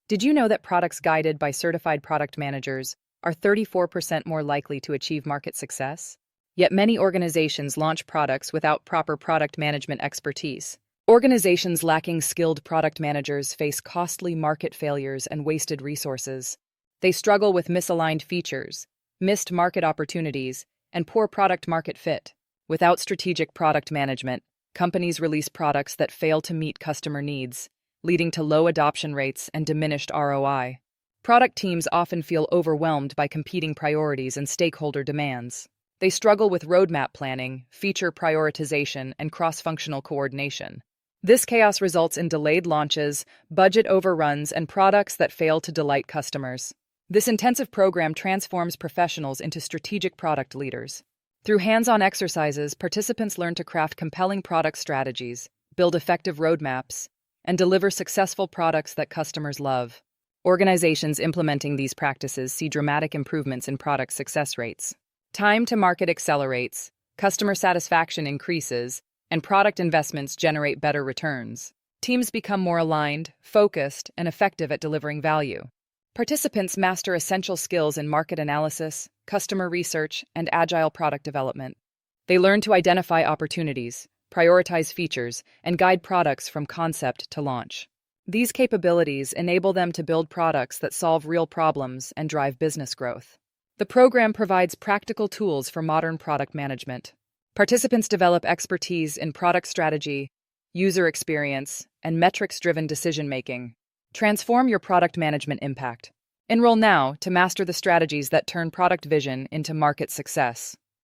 Did you know that products guided by certified product managers are 34% more likely to achieve market success? Yet many organizations launch products without proper product management expertise. Organizations lacking skilled product managers face costly market failures and wasted resources. They struggle with misaligned features, missed market opportunities, and poor product-market fit. Without strategic product management, companies release products that fail to meet customer needs, leading to low adoption rates and diminished ROI. Product teams often feel overwhelmed by competing priorities and stakeholder demands. They struggle with roadmap planning, feature prioritization, and cross-functional coordination. This chaos results in delayed launches, budget overruns, and products that fail to delight customers. This intensive program transforms professionals into strategic product leaders. Through hands-on exercises, participants learn to craft compelling product strategies, build effective roadmaps, and deliver successful products that customers love. Organizations implementing these practices see dramatic improvements in product success rates. Time to market accelerates, customer satisfaction increases, and product investments generate better returns. Teams become more aligned, focused, and effective at delivering value. Participants master essential skills in market analysis, customer research, and agile product development. They learn to identify opportunities, prioritize features, and guide products from concept to launch. These capabilities enable them to build products that solve real problems and drive business growth. The program provides practical tools for modern product management. Participants develop expertise in product strategy, user experience, and metrics-driven decision-making. Transform your product management impact. Enroll now to master the strategies that turn product vision into market success.